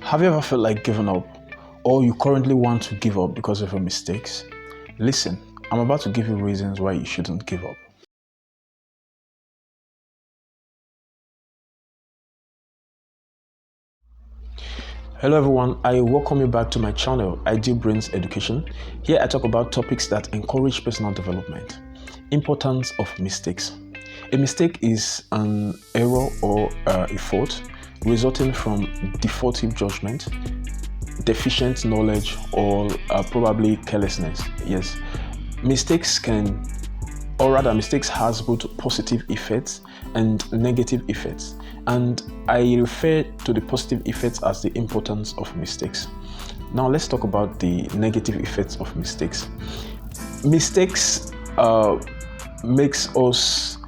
Have you ever felt like giving up, or you currently want to give up because of your mistakes? Listen, I'm about to give you reasons why you shouldn't give up. Hello everyone, I welcome you back to my channel, Ideal Brains Education. Here I talk about topics that encourage personal development. Importance of mistakes. A mistake is an error or a fault resulting from defaultive judgment, deficient knowledge, or probably carelessness. Yes, mistakes has both positive effects and negative effects, and I refer to the positive effects as the importance of mistakes. Now let's talk about the negative effects of mistakes. Mistakes makes us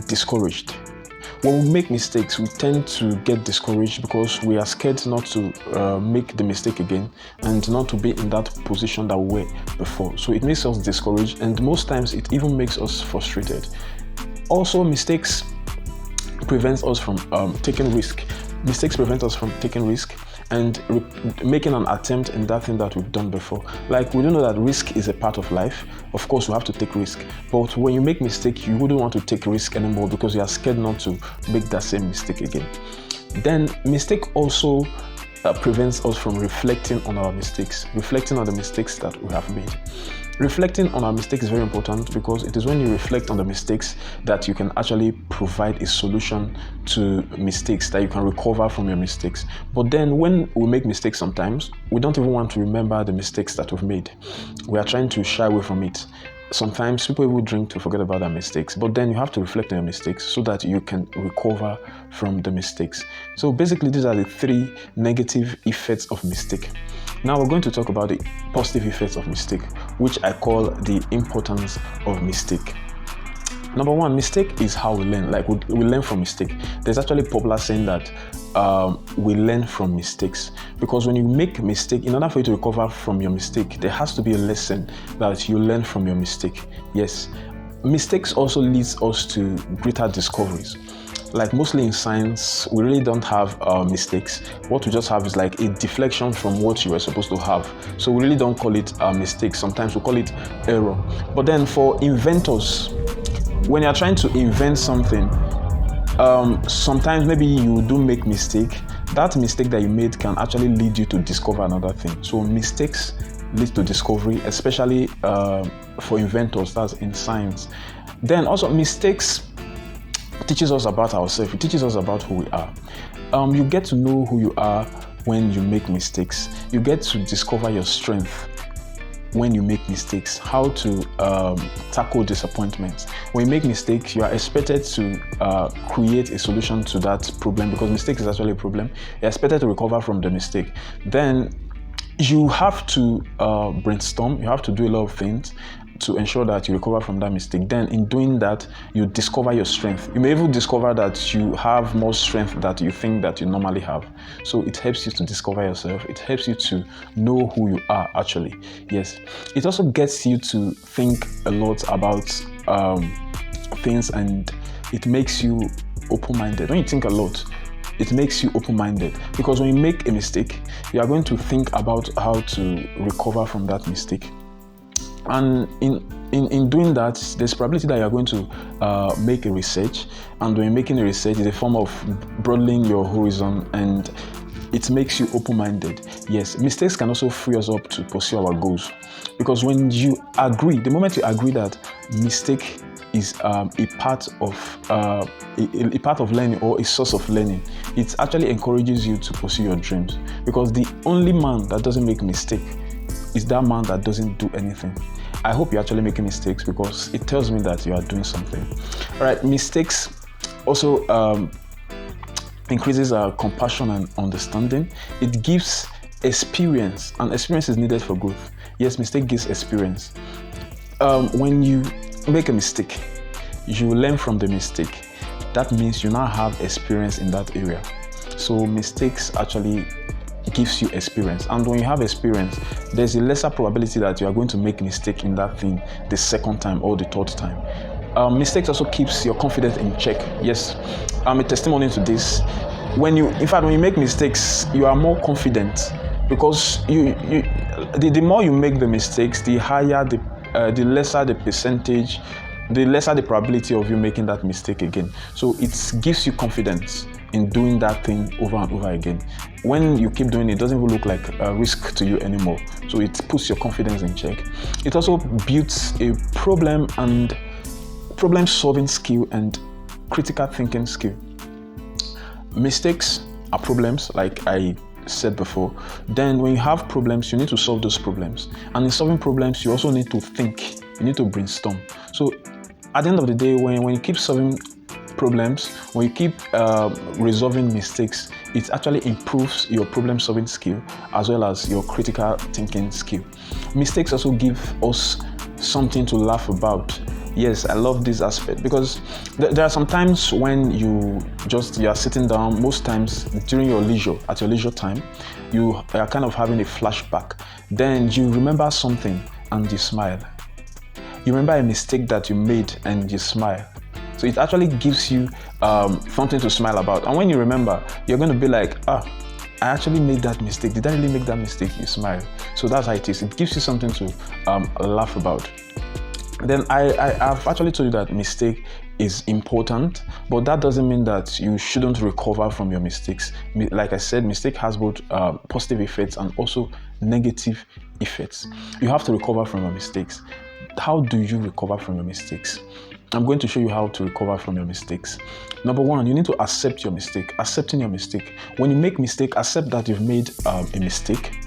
discouraged. When we make mistakes, we tend to get discouraged because we are scared not to make the mistake again and not to be in that position that we were before. So it makes us discouraged, and most times it even makes us frustrated. Also, mistakes prevent us from taking risk. Mistakes prevent us from taking risk and making an attempt in that thing that we've done before. Like, we do know that risk is a part of life. Of course, we have to take risk. But when you make mistake, you wouldn't want to take risk anymore because you are scared not to make that same mistake again. Then mistake also prevents us from reflecting on our mistakes, reflecting on the mistakes that we have made. Reflecting on our mistakes is very important because it is when you reflect on the mistakes that you can actually provide a solution to mistakes, that you can recover from your mistakes. But then when we make mistakes sometimes, we don't even want to remember the mistakes that we've made. We are trying to shy away from it. Sometimes people will drink to forget about their mistakes, but then you have to reflect on your mistakes so that you can recover from the mistakes. So basically, these are the three negative effects of mistake. Now we're going to talk about the positive effects of mistake, which I call the importance of mistake. Number one, mistake is how we learn. Like, we learn from mistake. There's actually a popular saying that we learn from mistakes, because when you make a mistake, in order for you to recover from your mistake, there has to be a lesson that you learn from your mistake. Yes, mistakes also leads us to greater discoveries. Like, mostly in science, we really don't have mistakes. What we just have is like a deflection from what you were supposed to have. So we really don't call it a mistake. Sometimes we call it error. But then for inventors, when you're trying to invent something, sometimes maybe you do make mistake. That mistake that you made can actually lead you to discover another thing. So mistakes lead to discovery, especially for inventors, that's in science. Then also, mistakes teaches us about ourselves. It teaches us about who we are. You get to know who you are when you make mistakes. You get to discover your strength when you make mistakes, how to tackle disappointments. When you make mistakes, you are expected to create a solution to that problem, because mistake is actually a problem. You're expected to recover from the mistake. Then you have to brainstorm. You have to do a lot of things to ensure that you recover from that mistake. Then in doing that, you discover your strength. You may even discover that you have more strength that you think that you normally have. So it helps you to discover yourself. It helps you to know who you are actually. Yes. It also gets you to think a lot about things, and it makes you open-minded. When you think a lot, it makes you open-minded, because when you make a mistake, you are going to think about how to recover from that mistake. And in doing that, there's probability that you're going to make a research, and when you're making a research, it's a form of broadening your horizon, and it makes you open-minded. Yes, mistakes can also free us up to pursue our goals, because when you agree, the moment you agree that mistake is a part of learning, or a source of learning, it actually encourages you to pursue your dreams, because the only man that doesn't make mistake is that man that doesn't do anything. I hope you're actually making mistakes, because it tells me that you are doing something. All right, mistakes also increases our compassion and understanding. It gives experience, and experience is needed for growth. Yes, mistake gives experience. When you make a mistake, you learn from the mistake. That means you now have experience in that area. So mistakes actually gives you experience, and when you have experience, there's a lesser probability that you are going to make a mistake in that thing the second time or the third time. Mistakes also keeps your confidence in check. Yes, I'm a testimony to this. when you make mistakes, you are more confident, because the more you make the mistakes, the higher the lesser the percentage, the lesser the probability of you making that mistake again. So it gives you confidence in doing that thing over and over again. When you keep doing it, it doesn't even look like a risk to you anymore. So it puts your confidence in check. It also builds a problem solving skill and critical thinking skill. Mistakes are problems, like I said before. Then when you have problems, you need to solve those problems. And in solving problems, you also need to think. You need to brainstorm. So at the end of the day, when you keep solving problems, when you keep resolving mistakes, it actually improves your problem solving skill as well as your critical thinking skill. Mistakes also give us something to laugh about. Yes, I love this aspect, because there are some times when you are sitting down. Most times during your leisure time, you are kind of having a flashback. Then you remember something and you smile. You remember a mistake that you made and you smile. So it actually gives you something to smile about. And when you remember, you're going to be like, I actually made that mistake. Did I really make that mistake? You smile. So that's how it is. It gives you something to laugh about. Then I've actually told you that mistake is important, but that doesn't mean that you shouldn't recover from your mistakes. Like I said, mistake has both positive effects and also negative effects. You have to recover from your mistakes. How do you recover from your mistakes? I'm going to show you how to recover from your mistakes. Number one, you need to accept your mistake. Accepting your mistake. When you make mistake, accept that you've made a mistake.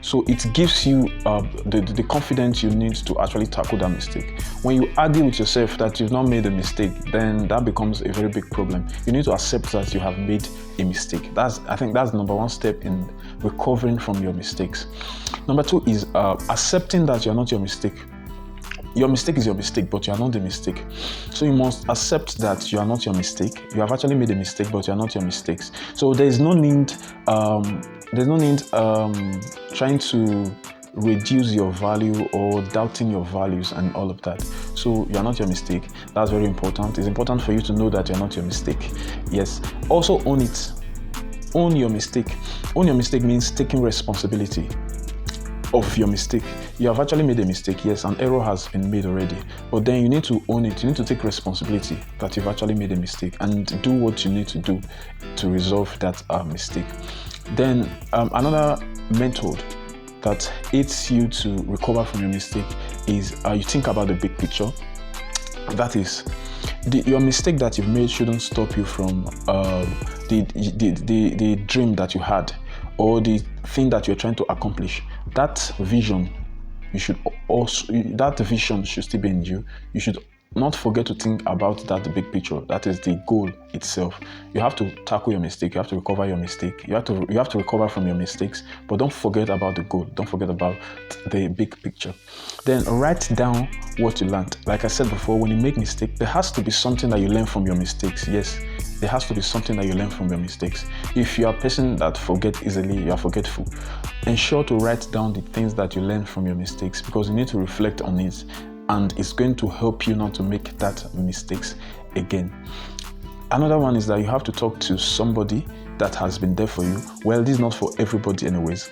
So it gives you the confidence you need to actually tackle that mistake. When you argue with yourself that you've not made a mistake, then that becomes a very big problem. You need to accept that you have made a mistake. I think that's the number one step in recovering from your mistakes. Number two is accepting that you're not your mistake. Your mistake is your mistake, but you are not the mistake. So you must accept that you are not your mistake. You have actually made a mistake, but you are not your mistakes. So there's no need trying to reduce your value or doubting your values and all of that. So you are not your mistake. That's very important. It's important for you to know that you're not your mistake. Yes. Also own it. Own your mistake. Own your mistake means taking responsibility of your mistake. You have actually made a mistake, yes, an error has been made already, but then you need to own it. You need to take responsibility that you've actually made a mistake and do what you need to do to resolve that mistake. Then another method that aids you to recover from your mistake is you think about the big picture. That is, your mistake that you've made shouldn't stop you from the dream that you had or the thing that you're trying to accomplish. That vision, that vision should still be in you. You should not forget to think about that big picture. That is the goal itself. You have to tackle your mistake. You have to recover your mistake. You have to recover from your mistakes, but don't forget about the goal. Don't forget about the big picture. Then write down what you learned. Like I said before, when you make mistakes, there has to be something that you learn from your mistakes. Yes, there has to be something that you learn from your mistakes. If you are a person that forgets easily, you are forgetful, ensure to write down the things that you learn from your mistakes, because you need to reflect on it, and it's going to help you not to make that mistakes again. Another one is that you have to talk to somebody that has been there for you. Well, this is not for everybody anyways.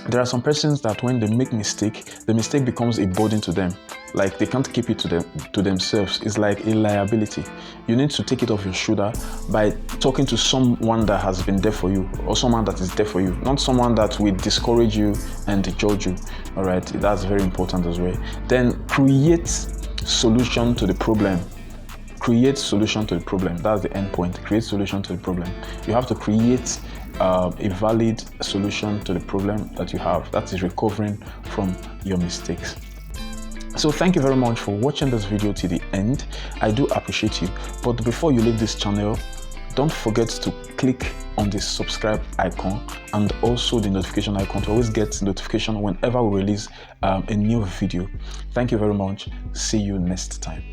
There are some persons that when they make mistake, the mistake becomes a burden to them. Like they can't keep it to themselves. It's like a liability. You need to take it off your shoulder by talking to someone that has been there for you, or someone that is there for you, not someone that will discourage you and judge you. All right, that's very important as well. Then create solution to the problem. Create solution to the problem. That's the end point. Create solution to the problem. You have to create a valid solution to the problem that you have. That is recovering from your mistakes. So thank you very much for watching this video to the end. I do appreciate you. But before you leave this channel, don't forget to click on the subscribe icon and also the notification icon to always get notification whenever we release a new video. Thank you very much. See you next time.